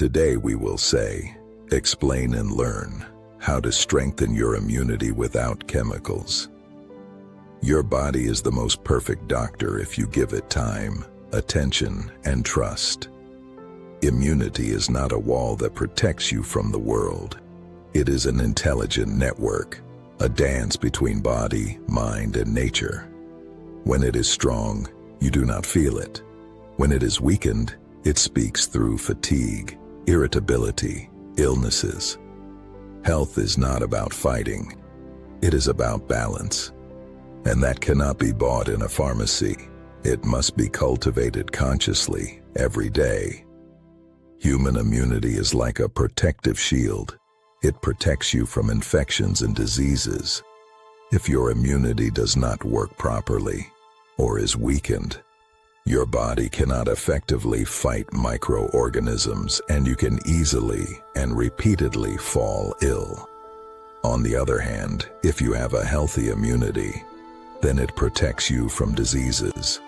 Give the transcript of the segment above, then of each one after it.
Today we will say, explain and learn how to strengthen your immunity without chemicals. Your body is the most perfect doctor if you give it time, attention, and trust. Immunity is not a wall that protects you from the world. It is an intelligent network, a dance between body, mind, and nature. When it is strong, you do not feel it. When it is weakened, it speaks through fatigue, irritability, illnesses. Health is not about fighting. It is about balance. And that cannot be bought in a pharmacy. It must be cultivated consciously, every day. Human immunity is like a protective shield. It protects you from infections and diseases. If your immunity does not work properly, or is weakened, your body cannot effectively fight microorganisms, and you can easily and repeatedly fall ill. On the other hand, if you have a healthy immunity, then it protects you from diseases.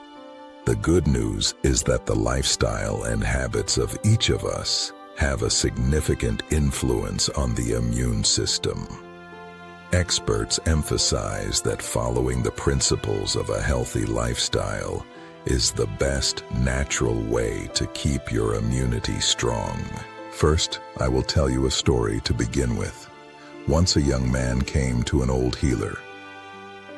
The good news is that the lifestyle and habits of each of us have a significant influence on the immune system. Experts emphasize that following the principles of a healthy lifestyle is the best natural way to keep your immunity strong. First, I will tell you a story to begin with. Once a young man came to an old healer.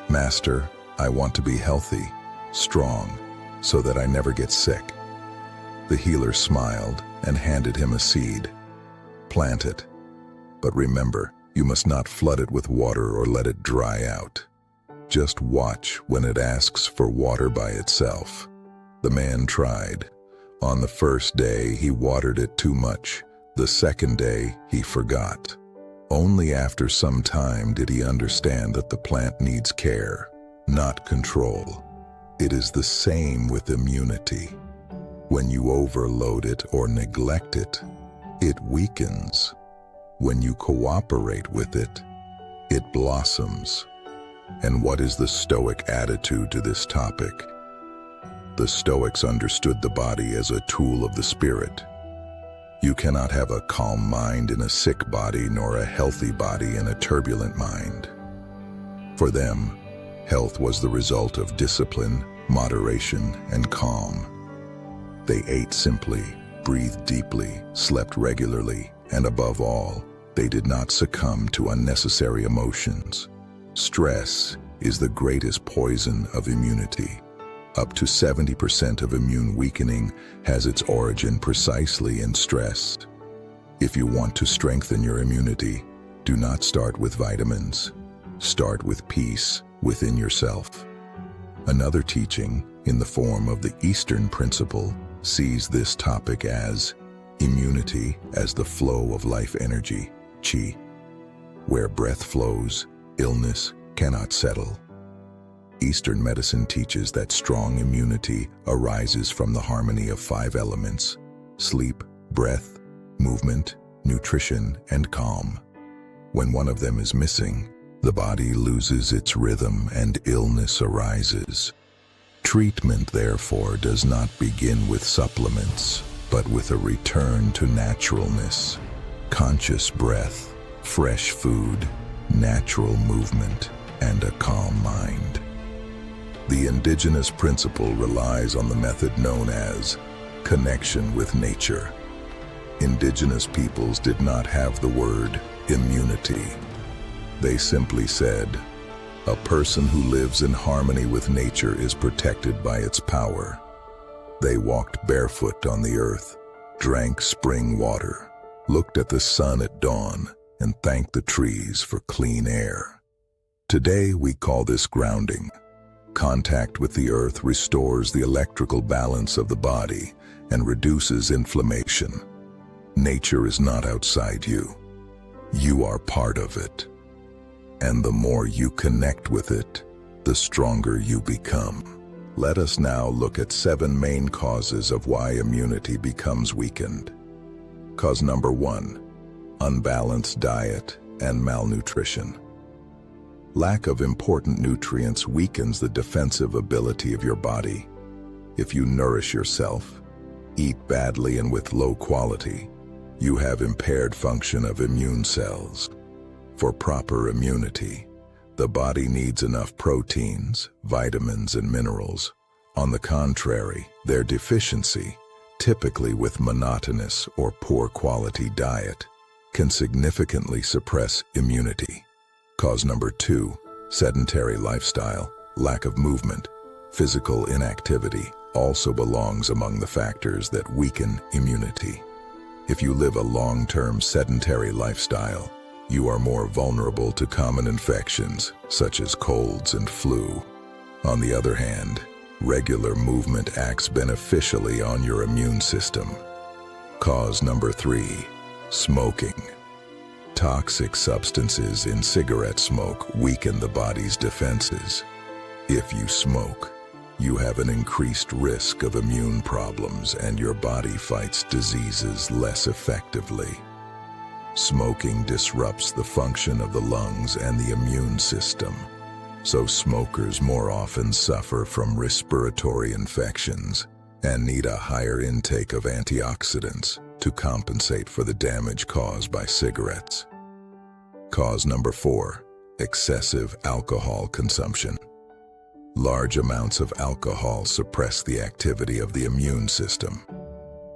"Master, I want to be healthy, strong, so that I never get sick." The healer smiled and handed him a seed. "Plant it, but remember, you must not flood it with water or let it dry out. Just watch when it asks for water by itself." The man tried. On the first day, he watered it too much. The second day, he forgot. Only after some time did he understand that the plant needs care, not control. It is the same with immunity. When you overload it or neglect it, it weakens. When you cooperate with it, it blossoms. And what is the Stoic attitude to this topic? The Stoics understood the body as a tool of the spirit. You cannot have a calm mind in a sick body, nor a healthy body in a turbulent mind. For them, health was the result of discipline, moderation, and calm. They ate simply, breathed deeply, slept regularly, and above all, they did not succumb to unnecessary emotions. Stress is the greatest poison of immunity. Up to 70% of immune weakening has its origin precisely in stress. If you want to strengthen your immunity, do not start with vitamins. Start with peace within yourself. Another teaching, in the form of the Eastern principle, sees this topic as immunity as the flow of life energy, qi. Where breath flows, illness cannot settle. Eastern medicine teaches that strong immunity arises from the harmony of 5 elements: sleep, breath, movement, nutrition, and calm. When one of them is missing, the body loses its rhythm and illness arises. Treatment, therefore, does not begin with supplements, but with a return to naturalness, conscious breath, fresh food, natural movement, and a calm mind. The indigenous principle relies on the method known as connection with nature. Indigenous peoples did not have the word immunity. They simply said, "A person who lives in harmony with nature is protected by its power." They walked barefoot on the earth, drank spring water, looked at the sun at dawn, and thanked the trees for clean air. Today we call this grounding. Contact with the earth restores the electrical balance of the body and reduces inflammation. Nature is not outside you. You are part of it. And the more you connect with it, the stronger you become. Let us now look at 7 main causes of why immunity becomes weakened. Cause number 1, unbalanced diet and malnutrition. Lack of important nutrients weakens the defensive ability of your body. If you nourish yourself, eat badly and with low quality, You have impaired function of immune cells. For proper immunity, the body needs enough proteins, vitamins, and minerals. On the contrary, their deficiency, typically with monotonous or poor quality diet, can significantly suppress immunity. Cause number 2, sedentary lifestyle, lack of movement. Physical inactivity also belongs among the factors that weaken immunity. If you live a long-term sedentary lifestyle, you are more vulnerable to common infections such as colds and flu. On the other hand, regular movement acts beneficially on your immune system. Cause number 3, smoking. Toxic substances in cigarette smoke weaken the body's defenses. If you smoke, you have an increased risk of immune problems and your body fights diseases less effectively. Smoking disrupts the function of the lungs and the immune system, so smokers more often suffer from respiratory infections and need a higher intake of antioxidants to compensate for the damage caused by cigarettes. Cause number 4, excessive alcohol consumption. Large amounts of alcohol suppress the activity of the immune system.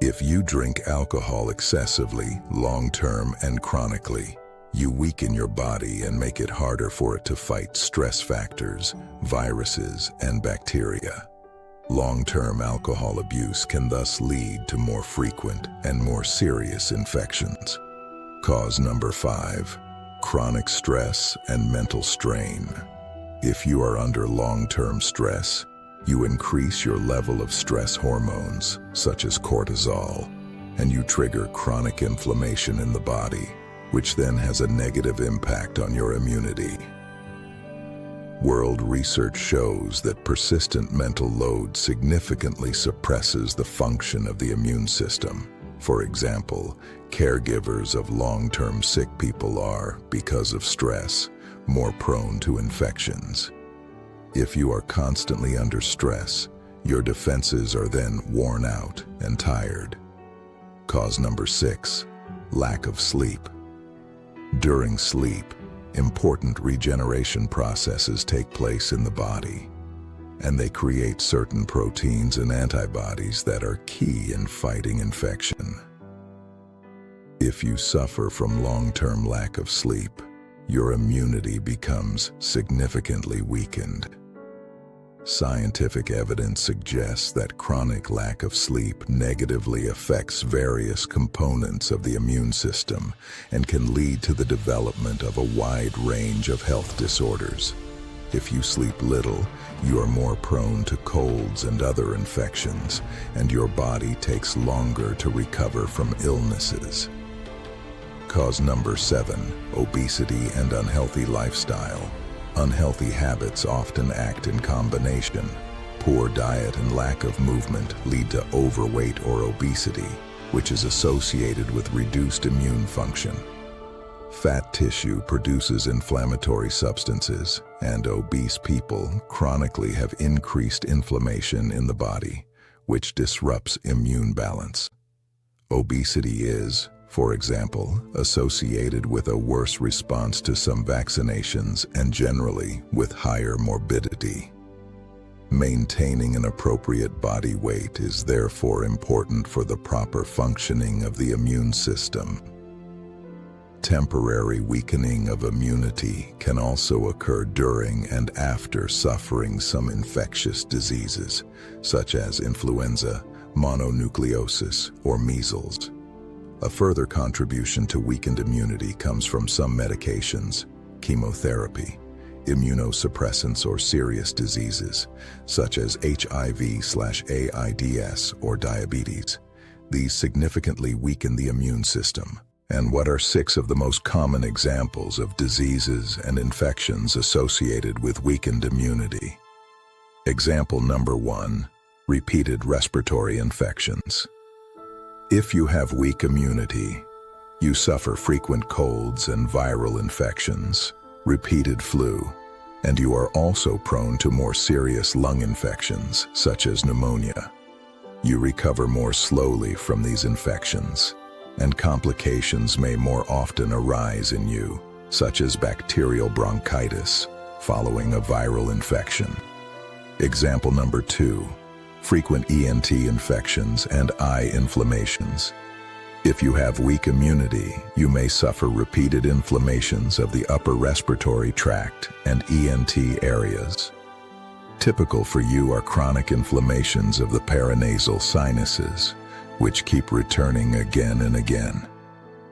If you drink alcohol excessively, long-term and chronically, you weaken your body and make it harder for it to fight stress factors, viruses, and bacteria. Long-term alcohol abuse can thus lead to more frequent and more serious infections. Cause number 5, chronic stress and mental strain. If you are under long-term stress, you increase your level of stress hormones, such as cortisol, and you trigger chronic inflammation in the body, which then has a negative impact on your immunity. World research shows that persistent mental load significantly suppresses the function of the immune system. For example, caregivers of long-term sick people are, because of stress, more prone to infections. If you are constantly under stress, your defenses are then worn out and tired. Cause number 6, lack of sleep. During sleep, important regeneration processes take place in the body, and they create certain proteins and antibodies that are key in fighting infection. If you suffer from long-term lack of sleep, your immunity becomes significantly weakened. Scientific evidence suggests that chronic lack of sleep negatively affects various components of the immune system and can lead to the development of a wide range of health disorders. If you sleep little, you are more prone to colds and other infections, and your body takes longer to recover from illnesses. Cause number 7, obesity and unhealthy lifestyle. Unhealthy habits often act in combination. Poor diet and lack of movement lead to overweight or obesity, which is associated with reduced immune function. Fat tissue produces inflammatory substances, and obese people chronically have increased inflammation in the body, which disrupts immune balance. Obesity is, for example, associated with a worse response to some vaccinations and generally with higher morbidity. Maintaining an appropriate body weight is therefore important for the proper functioning of the immune system. Temporary weakening of immunity can also occur during and after suffering some infectious diseases, such as influenza, mononucleosis, or measles. A further contribution to weakened immunity comes from some medications, chemotherapy, immunosuppressants, or serious diseases, such as HIV/AIDS or diabetes. These significantly weaken the immune system. And what are 6 of the most common examples of diseases and infections associated with weakened immunity? Example number 1, repeated respiratory infections. If you have weak immunity, you suffer frequent colds and viral infections, repeated flu, and you are also prone to more serious lung infections, such as pneumonia. You recover more slowly from these infections, and complications may more often arise in you, such as bacterial bronchitis following a viral infection. Example number 2, frequent ENT infections and eye inflammations. If you have weak immunity, you may suffer repeated inflammations of the upper respiratory tract and ENT areas. Typical for you are chronic inflammations of the paranasal sinuses, which keep returning again and again.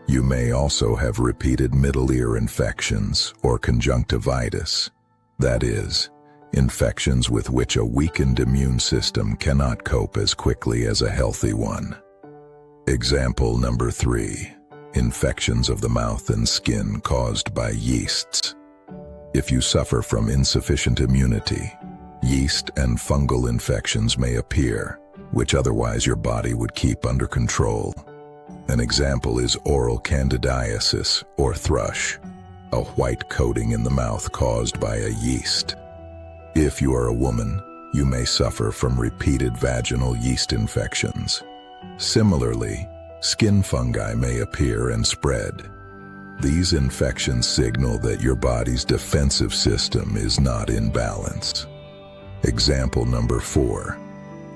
You may also have repeated middle ear infections or conjunctivitis, that is, infections with which a weakened immune system cannot cope as quickly as a healthy one. Example number 3, infections of the mouth and skin caused by yeasts. If you suffer from insufficient immunity, yeast and fungal infections may appear, which otherwise your body would keep under control. An example is oral candidiasis or thrush, a white coating in the mouth caused by a yeast. If you are a woman, you may suffer from repeated vaginal yeast infections. Similarly, skin fungi may appear and spread. These infections signal that your body's defensive system is not in balance. Example number 4,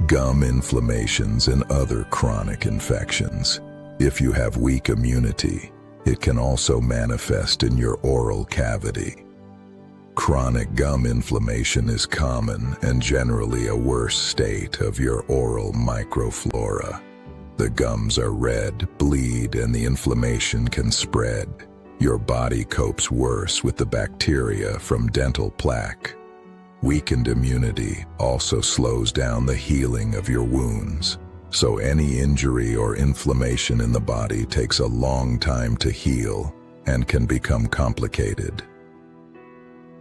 gum inflammations and other chronic infections. If you have weak immunity, it can also manifest in your oral cavity. Chronic gum inflammation is common and generally a worse state of your oral microflora. The gums are red, bleed, and the inflammation can spread. Your body copes worse with the bacteria from dental plaque. Weakened immunity also slows down the healing of your wounds, so any injury or inflammation in the body takes a long time to heal and can become complicated.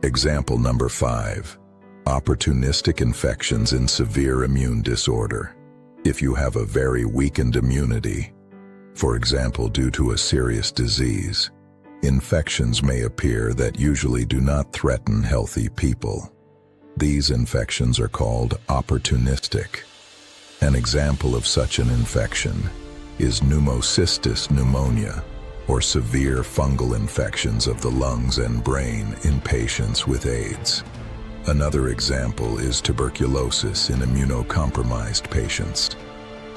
Example number 5, opportunistic infections in severe immune disorder. If you have a very weakened immunity, for example due to a serious disease, infections may appear that usually do not threaten healthy people. These infections are called opportunistic. An example of such an infection is pneumocystis pneumonia, or severe fungal infections of the lungs and brain in patients with AIDS. Another example is tuberculosis in immunocompromised patients.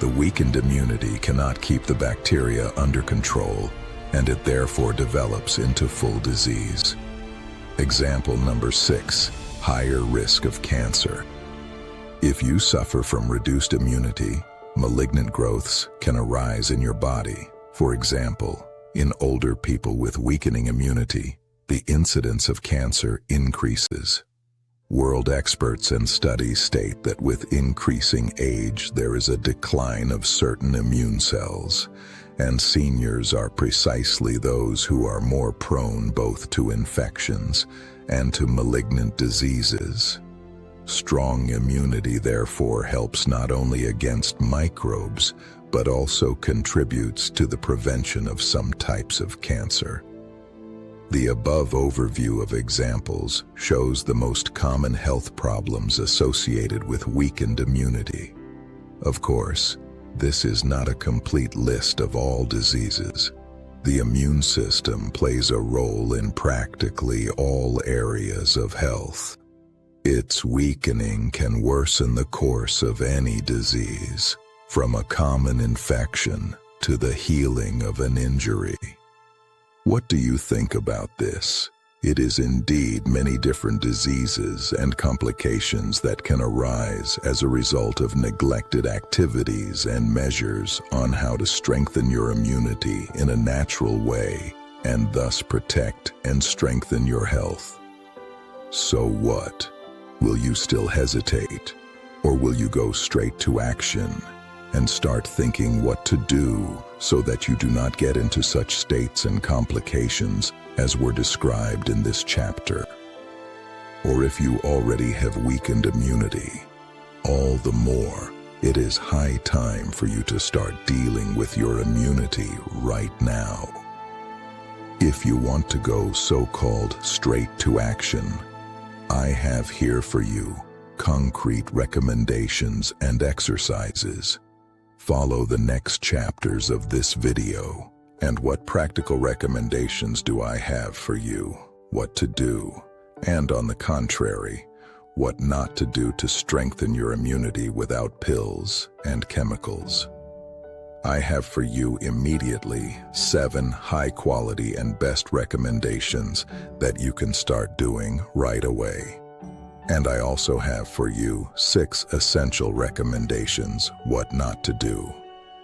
The weakened immunity cannot keep the bacteria under control, and it therefore develops into full disease. Example number 6, higher risk of cancer. If you suffer from reduced immunity, malignant growths can arise in your body. For example, in older people with weakening immunity, the incidence of cancer increases. World experts and studies state that with increasing age there is a decline of certain immune cells, and seniors are precisely those who are more prone both to infections and to malignant diseases. Strong immunity therefore helps not only against microbes, but also contributes to the prevention of some types of cancer. The above overview of examples shows the most common health problems associated with weakened immunity. Of course, this is not a complete list of all diseases. The immune system plays a role in practically all areas of health. Its weakening can worsen the course of any disease, from a common infection to the healing of an injury. What do you think about this? It is indeed many different diseases and complications that can arise as a result of neglected activities and measures on how to strengthen your immunity in a natural way and thus protect and strengthen your health. So what? Will you still hesitate? Or will you go straight to action and start thinking what to do so that you do not get into such states and complications as were described in this chapter? Or if you already have weakened immunity, all the more, it is high time for you to start dealing with your immunity right now. If you want to go so-called straight to action, I have here for you concrete recommendations and exercises. Follow the next chapters of this video. And what practical recommendations do I have for you? What to do, and on the contrary, what not to do to strengthen your immunity without pills and chemicals. I have for you immediately 7 high-quality and best recommendations that you can start doing right away. And I also have for you 6 essential recommendations what not to do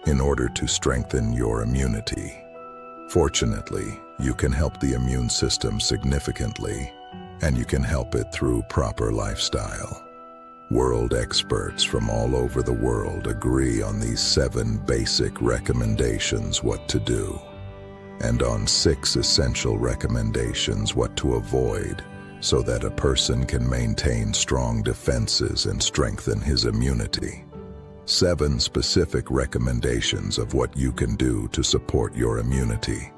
in order to strengthen your immunity. Fortunately, you can help the immune system significantly, and you can help it through proper lifestyle. World experts from all over the world agree on these 7 basic recommendations what to do, and on 6 essential recommendations what to avoid so that a person can maintain strong defenses and strengthen his immunity. 7 specific recommendations of what you can do to support your immunity.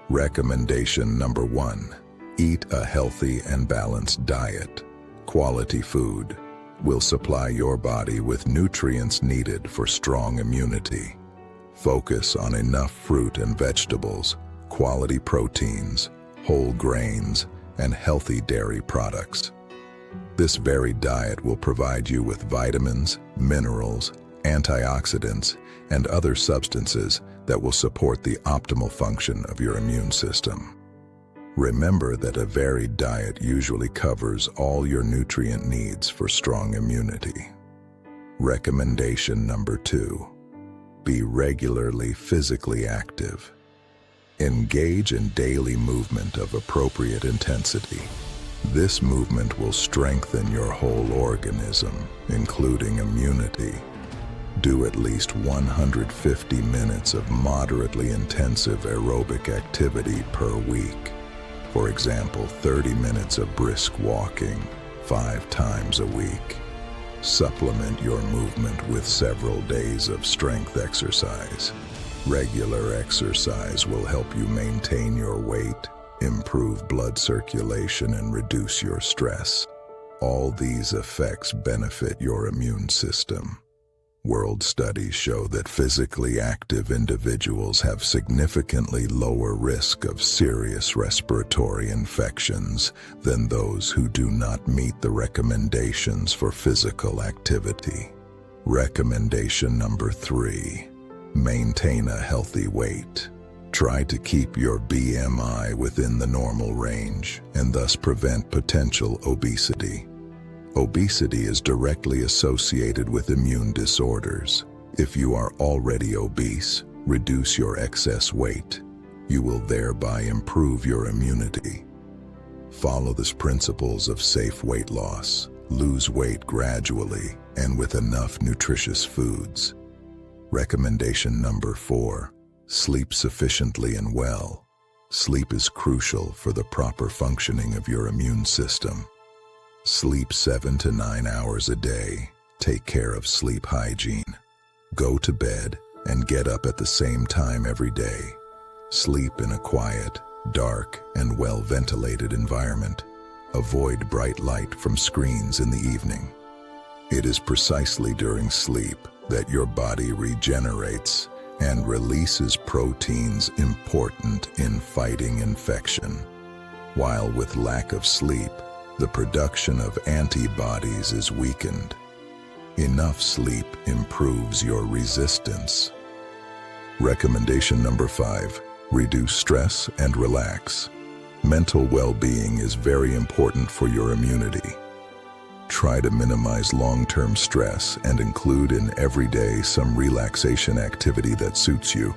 Recommendation number 1. Eat a healthy and balanced diet. Quality food will supply your body with nutrients needed for strong immunity. Focus on enough fruit and vegetables, quality proteins, whole grains, and healthy dairy products. This varied diet will provide you with vitamins, minerals, antioxidants, and other substances that will support the optimal function of your immune system. Remember that a varied diet usually covers all your nutrient needs for strong immunity. Recommendation number 2. Be regularly physically active. Engage in daily movement of appropriate intensity. This movement will strengthen your whole organism, including immunity. Do at least 150 minutes of moderately intensive aerobic activity per week. For example, 30 minutes of brisk walking 5 times a week. Supplement your movement with several days of strength exercise. Regular exercise will help you maintain your weight, improve blood circulation, and reduce your stress. All these effects benefit your immune system. World studies show that physically active individuals have significantly lower risk of serious respiratory infections than those who do not meet the recommendations for physical activity. Recommendation number 3. Maintain a healthy weight. Try to keep your BMI within the normal range and thus prevent potential obesity. Obesity is directly associated with immune disorders. If you are already obese, reduce your excess weight. You will thereby improve your immunity. Follow the principles of safe weight loss. Lose weight gradually and with enough nutritious foods. Recommendation number 4. Sleep sufficiently and well. Sleep is crucial for the proper functioning of your immune system. Sleep 7 to 9 hours a day. Take care of sleep hygiene. Go to bed and get up at the same time every day. Sleep in a quiet, dark, and well-ventilated environment. Avoid bright light from screens in the evening. It is precisely during sleep that your body regenerates and releases proteins important in fighting infection. While with lack of sleep, the production of antibodies is weakened. Enough sleep improves your resistance. Recommendation number 5. Reduce stress and relax. Mental well-being is very important for your immunity. Try to minimize long-term stress and include in every day some relaxation activity that suits you.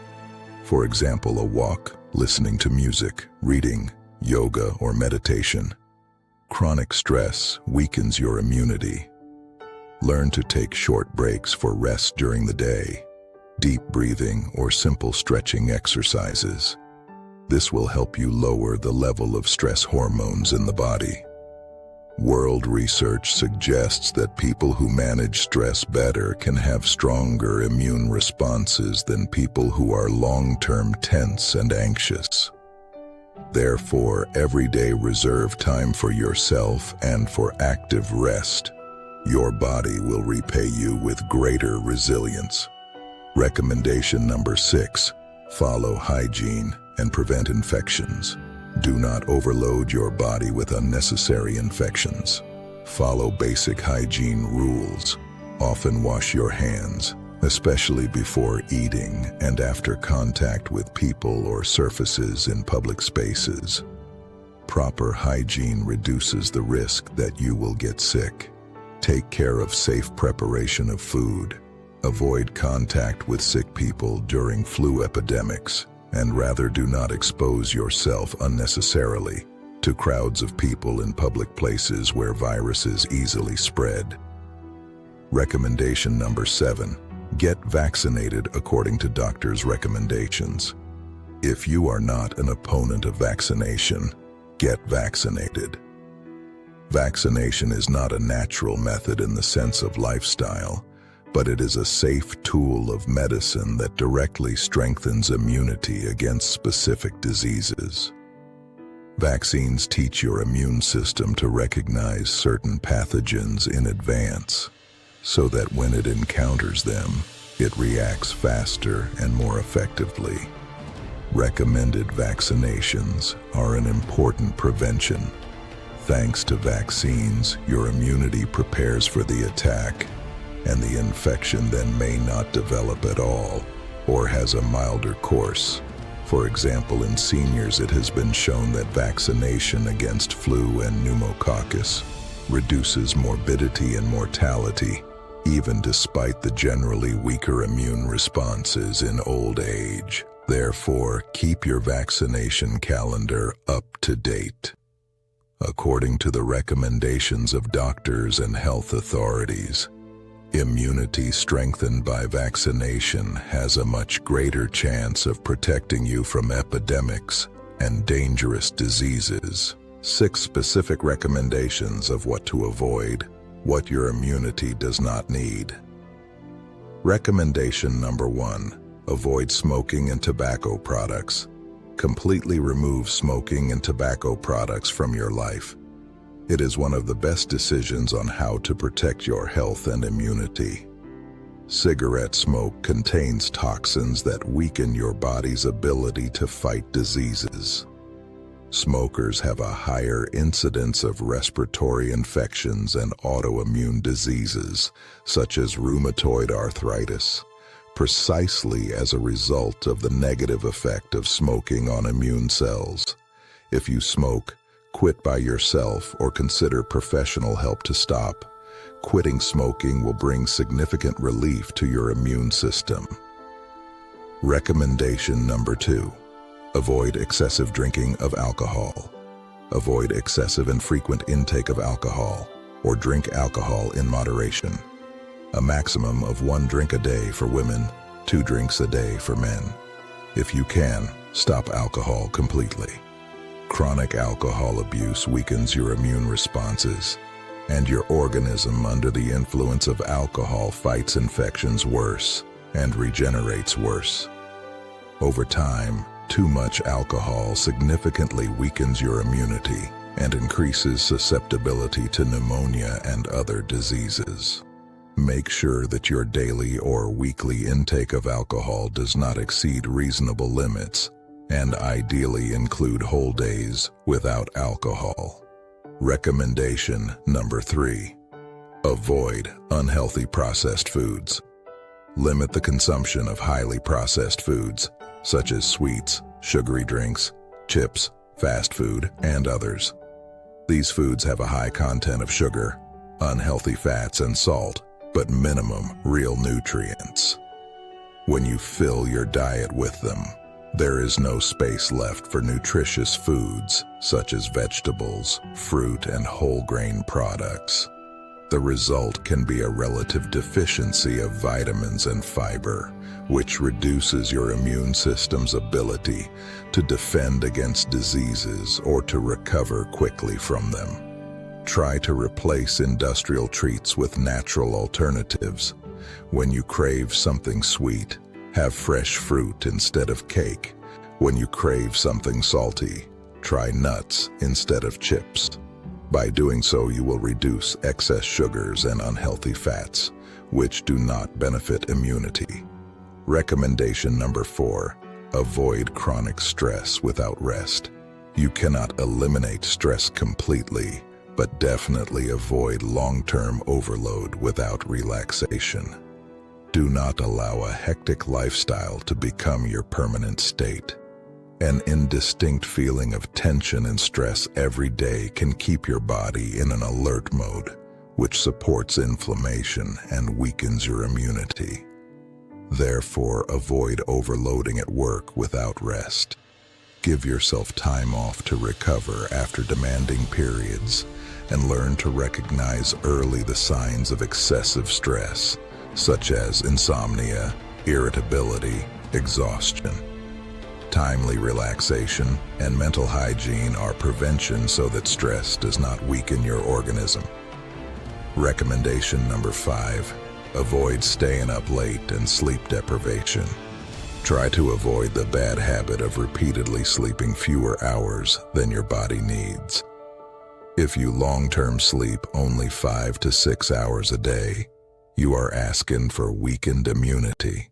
For example, a walk, listening to music, reading, yoga, or meditation. Chronic stress weakens your immunity. Learn to take short breaks for rest during the day, deep breathing, or simple stretching exercises. This will help you lower the level of stress hormones in the body. World research suggests that people who manage stress better can have stronger immune responses than people who are long-term tense and anxious. Therefore, every day reserve time for yourself and for active rest. Your body will repay you with greater resilience. Recommendation number 6. Follow hygiene and prevent infections. Do not overload your body with unnecessary infections. Follow basic hygiene rules. Often wash your hands, especially before eating and after contact with people or surfaces in public spaces. Proper hygiene reduces the risk that you will get sick. Take care of safe preparation of food. Avoid contact with sick people during flu epidemics, and rather do not expose yourself unnecessarily to crowds of people in public places where viruses easily spread. Recommendation number 7. Get vaccinated according to doctors' recommendations. If you are not an opponent of vaccination, get vaccinated. Vaccination is not a natural method in the sense of lifestyle, but it is a safe tool of medicine that directly strengthens immunity against specific diseases. Vaccines teach your immune system to recognize certain pathogens in advance, so that when it encounters them, it reacts faster and more effectively. Recommended vaccinations are an important prevention. Thanks to vaccines, your immunity prepares for the attack, and the infection then may not develop at all, or has a milder course. For example, in seniors, it has been shown that vaccination against flu and pneumococcus reduces morbidity and mortality, even despite the generally weaker immune responses in old age. Therefore, keep your vaccination calendar up to date. According to the recommendations of doctors and health authorities, immunity strengthened by vaccination has a much greater chance of protecting you from epidemics and dangerous diseases. 6 specific recommendations of what to avoid, what your immunity does not need. Recommendation number 1. Avoid smoking and tobacco products. Completely remove smoking and tobacco products from your life. It is one of the best decisions on how to protect your health and immunity. Cigarette smoke contains toxins that weaken your body's ability to fight diseases. Smokers have a higher incidence of respiratory infections and autoimmune diseases, such as rheumatoid arthritis, precisely as a result of the negative effect of smoking on immune cells. If you smoke, quit by yourself or consider professional help to stop. Quitting smoking will bring significant relief to your immune system. Recommendation number 2. Avoid excessive drinking of alcohol. Avoid excessive and frequent intake of alcohol, or drink alcohol in moderation. A maximum of 1 drink a day for women, 2 drinks a day for men. If you can, stop alcohol completely. Chronic alcohol abuse weakens your immune responses, and your organism under the influence of alcohol fights infections worse and regenerates worse. Over time, too much alcohol significantly weakens your immunity and increases susceptibility to pneumonia and other diseases. Make sure that your daily or weekly intake of alcohol does not exceed reasonable limits, and ideally include whole days without alcohol. Recommendation number 3. Avoid unhealthy processed foods. Limit the consumption of highly processed foods, such as sweets, sugary drinks, chips, fast food, and others. These foods have a high content of sugar, unhealthy fats, and salt, but minimum real nutrients. When you fill your diet with them, there is no space left for nutritious foods such as vegetables, fruit, and whole grain products. The result can be a relative deficiency of vitamins and fiber, which reduces your immune system's ability to defend against diseases or to recover quickly from them. Try to replace industrial treats with natural alternatives. When you crave something sweet, have fresh fruit instead of cake. When you crave something salty, try nuts instead of chips. By doing so, you will reduce excess sugars and unhealthy fats, which do not benefit immunity. Recommendation number 4. Avoid chronic stress without rest. You cannot eliminate stress completely, but definitely avoid long-term overload without relaxation. Do not allow a hectic lifestyle to become your permanent state. An indistinct feeling of tension and stress every day can keep your body in an alert mode, which supports inflammation and weakens your immunity. Therefore, avoid overloading at work without rest. Give yourself time off to recover after demanding periods, and learn to recognize early the signs of excessive stress, such as insomnia, irritability, exhaustion. Timely relaxation and mental hygiene are prevention so that stress does not weaken your organism. Recommendation number 5. Avoid staying up late and sleep deprivation. Try to avoid the bad habit of repeatedly sleeping fewer hours than your body needs. If you long-term sleep only 5 to 6 hours a day, you are asking for weakened immunity.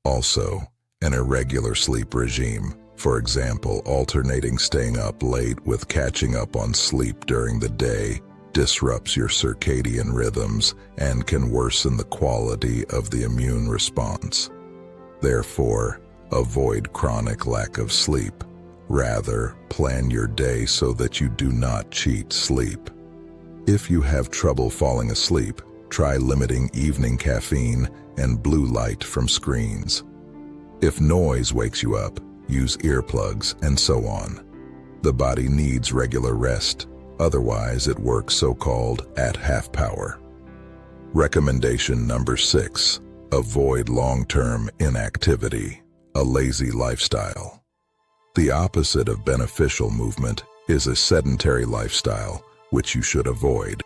Also, an irregular sleep regime, for example, alternating staying up late with catching up on sleep during the day, disrupts your circadian rhythms and can worsen the quality of the immune response. Therefore, avoid chronic lack of sleep. Rather, plan your day so that you do not cheat sleep. If you have trouble falling asleep, try limiting evening caffeine and blue light from screens. If noise wakes you up, use earplugs and so on. The body needs regular rest, otherwise it works so-called at half power. Recommendation number 6. Avoid long-term inactivity, a lazy lifestyle. The opposite of beneficial movement is a sedentary lifestyle, which you should avoid.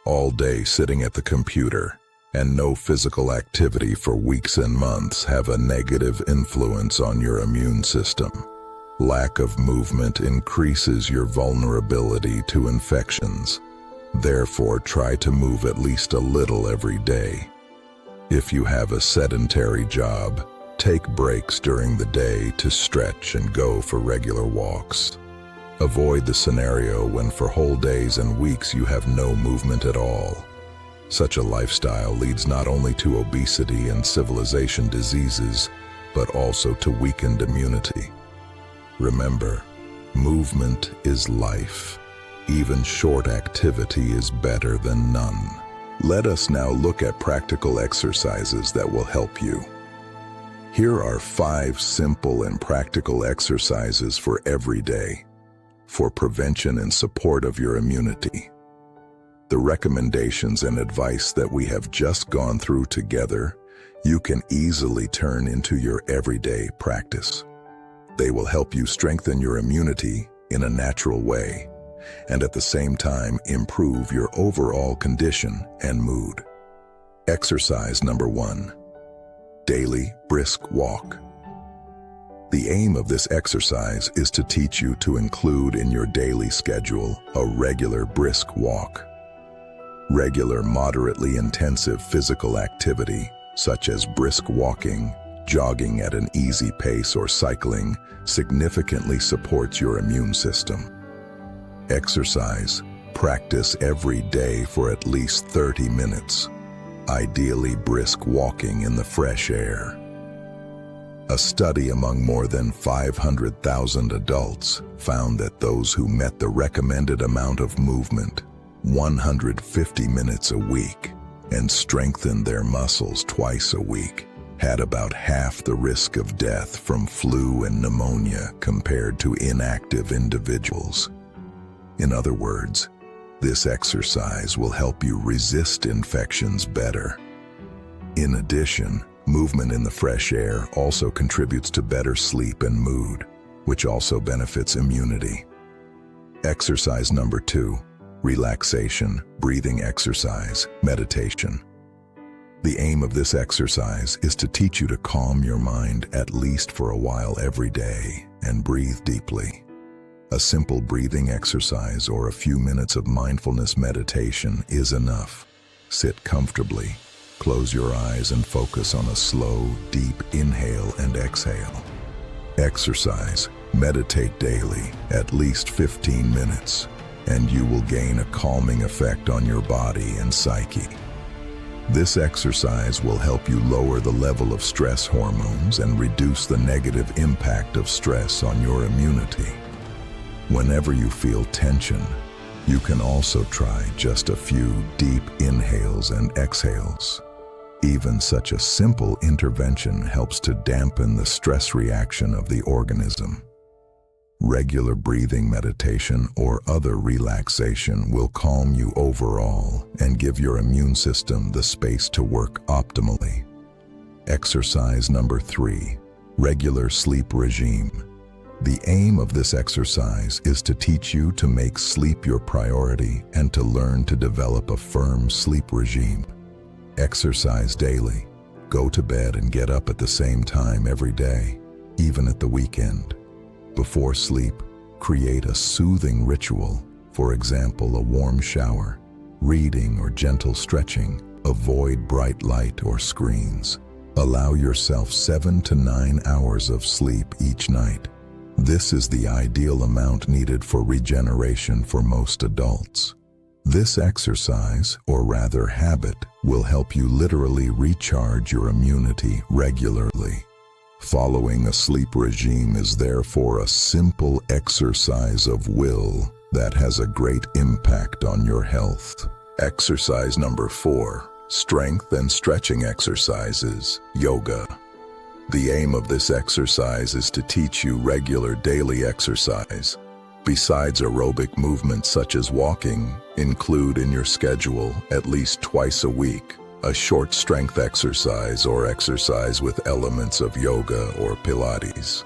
All day sitting at the computer and no physical activity for weeks and months have a negative influence on your immune system. Lack of movement increases your vulnerability to infections. Therefore, try to move at least a little every day. If you have a sedentary job, take breaks during the day to stretch and go for regular walks. Avoid the scenario when for whole days and weeks you have no movement at all. Such a lifestyle leads not only to obesity and civilization diseases, but also to weakened immunity. Remember, movement is life. Even short activity is better than none. Let us now look at practical exercises that will help you. Here are 5 simple and practical exercises for every day, for prevention and support of your immunity. The recommendations and advice that we have just gone through together, you can easily turn into your everyday practice. They will help you strengthen your immunity in a natural way, and at the same time improve your overall condition and mood. Exercise number 1. Daily brisk walk. The aim of this exercise is to teach you to include in your daily schedule a regular brisk walk. Regular moderately intensive physical activity, such as brisk walking, jogging at an easy pace, or cycling, significantly supports your immune system. Exercise. Practice every day for at least 30 minutes. Ideally brisk walking in the fresh air. A study among more than 500,000 adults found that those who met the recommended amount of movement, 150 minutes a week, and strengthened their muscles twice a week, had about half the risk of death from flu and pneumonia compared to inactive individuals. In other words, this exercise will help you resist infections better. In addition, movement in the fresh air also contributes to better sleep and mood, which also benefits immunity. Exercise number 2. Relaxation, breathing exercise, meditation. The aim of this exercise is to teach you to calm your mind at least for a while every day and breathe deeply. A simple breathing exercise or a few minutes of mindfulness meditation is enough. Sit comfortably, Close your eyes and focus on a slow, deep inhale and exhale. Exercise. Meditate daily, at least 15 minutes, and you will gain a calming effect on your body and psyche. This exercise will help you lower the level of stress hormones and reduce the negative impact of stress on your immunity. Whenever you feel tension, you can also try just a few deep inhales and exhales. Even such a simple intervention helps to dampen the stress reaction of the organism. Regular breathing meditation or other relaxation will calm you overall and give your immune system the space to work optimally. Exercise number 3, regular sleep regime. The aim of this exercise is to teach you to make sleep your priority and to learn to develop a firm sleep regime. Exercise daily. Go to bed and get up at the same time every day, even at the weekend. Before sleep, create a soothing ritual, for example, a warm shower, reading or gentle stretching. Avoid bright light or screens. Allow yourself 7 to 9 hours of sleep each night. This is the ideal amount needed for regeneration for most adults. This exercise, or rather habit, will help you literally recharge your immunity regularly. Following a sleep regime is therefore a simple exercise of will that has a great impact on your health. Exercise number 4, strength and stretching exercises, yoga. The aim of this exercise is to teach you regular daily exercise. Besides aerobic movements such as walking, include in your schedule at least twice a week a short strength exercise or exercise with elements of yoga or Pilates.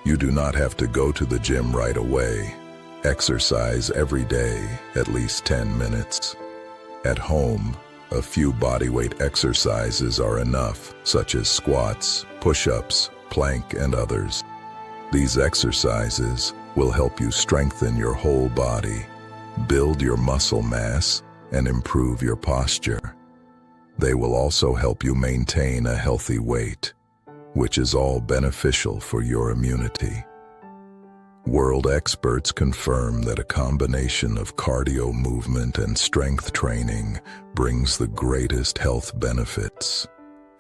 You do not have to go to the gym right away. Exercise every day, at least 10 minutes. At home, a few bodyweight exercises are enough, such as squats, push-ups, plank, and others. These exercises will help you strengthen your whole body, build your muscle mass, and improve your posture. They will also help you maintain a healthy weight, which is all beneficial for your immunity. World experts confirm that a combination of cardio movement and strength training brings the greatest health benefits.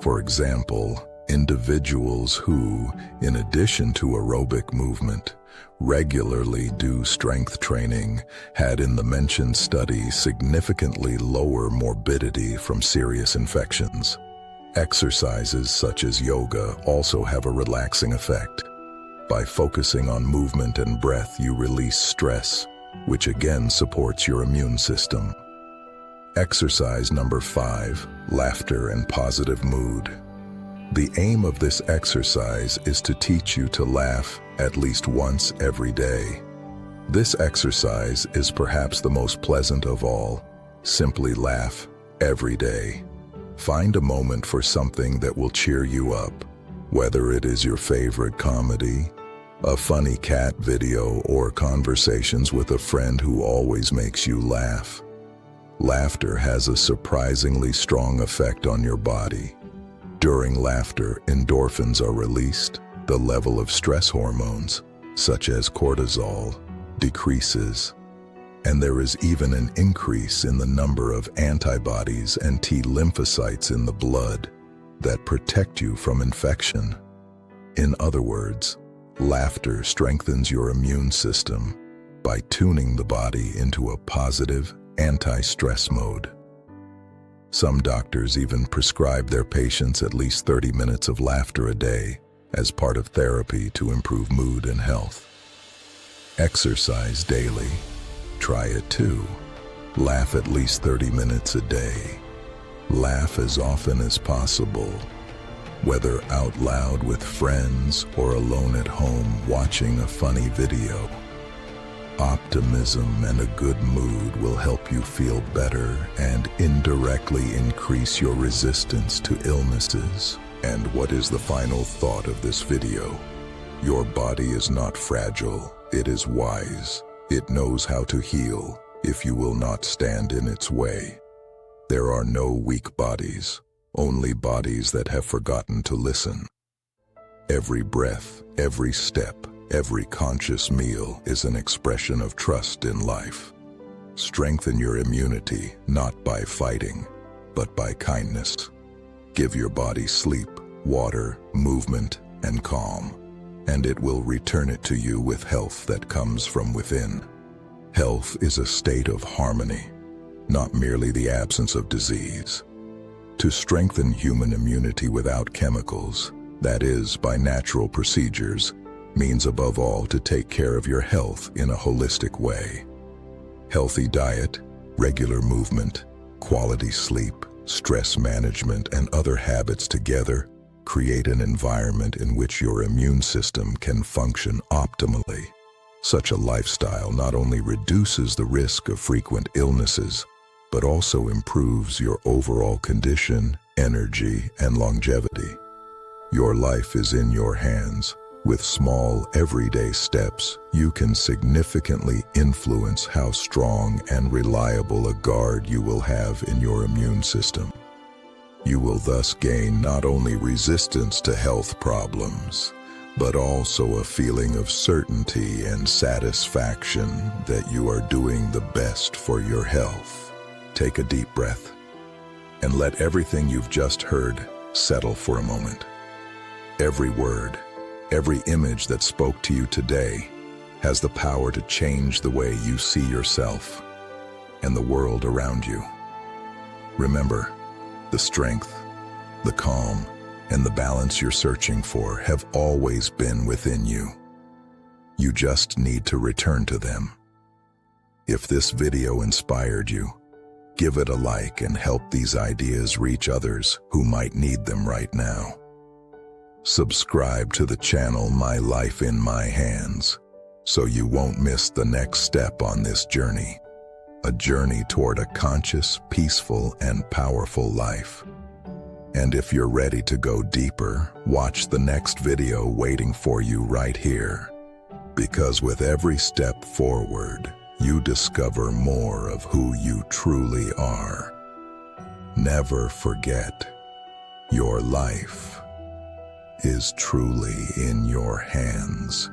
For example, individuals who, in addition to aerobic movement, regularly do strength training had in the mentioned study significantly lower morbidity from serious infections. Exercises such as yoga also have a relaxing effect. By focusing on movement and breath, you release stress, which again supports your immune system. Exercise number 5, laughter and positive mood. The aim of this exercise is to teach you to laugh at least once every day. This exercise is perhaps the most pleasant of all. Simply laugh every day. Find a moment for something that will cheer you up, whether it is your favorite comedy, a funny cat video, or conversations with a friend who always makes you laugh. Laughter has a surprisingly strong effect on your body. During laughter, endorphins are released. The level of stress hormones, such as cortisol, decreases, and there is even an increase in the number of antibodies and T lymphocytes in the blood that protect you from infection. In other words, laughter strengthens your immune system by tuning the body into a positive, anti-stress mode. Some doctors even prescribe their patients at least 30 minutes of laughter a day as part of therapy to improve mood and health. Exercise daily. Try it too. Laugh at least 30 minutes a day. Laugh as often as possible, whether out loud with friends or alone at home watching a funny video. Optimism and a good mood will help you feel better and indirectly increase your resistance to illnesses. And what is the final thought of this video? Your body is not fragile, it is wise. It knows how to heal if you will not stand in its way. There are no weak bodies, only bodies that have forgotten to listen. Every breath, every step, every conscious meal is an expression of trust in life. Strengthen your immunity not by fighting, but by kindness. Give your body sleep, water, movement, and calm, and it will return it to you with health that comes from within. Health is a state of harmony, not merely the absence of disease. To strengthen human immunity without chemicals, that is, by natural procedures, means above all to take care of your health in a holistic way. Healthy diet, regular movement, quality sleep, stress management, and other habits together create an environment in which your immune system can function optimally. Such a lifestyle not only reduces the risk of frequent illnesses, but also improves your overall condition, energy, and longevity. Your life is in your hands. With small, everyday steps, you can significantly influence how strong and reliable a guard you will have in your immune system. You will thus gain not only resistance to health problems, but also a feeling of certainty and satisfaction that you are doing the best for your health. Take a deep breath and let everything you've just heard settle for a moment. Every word, every image that spoke to you today has the power to change the way you see yourself and the world around you. Remember, the strength, the calm, and the balance you're searching for have always been within you. You just need to return to them. If this video inspired you, give it a like and help these ideas reach others who might need them right now. Subscribe to the channel My Life in My Hands so you won't miss the next step on this journey, a journey toward a conscious, peaceful, and powerful life. And if you're ready to go deeper, watch the next video waiting for you right here. Because with every step forward, you discover more of who you truly are. Never forget, your life is truly in your hands.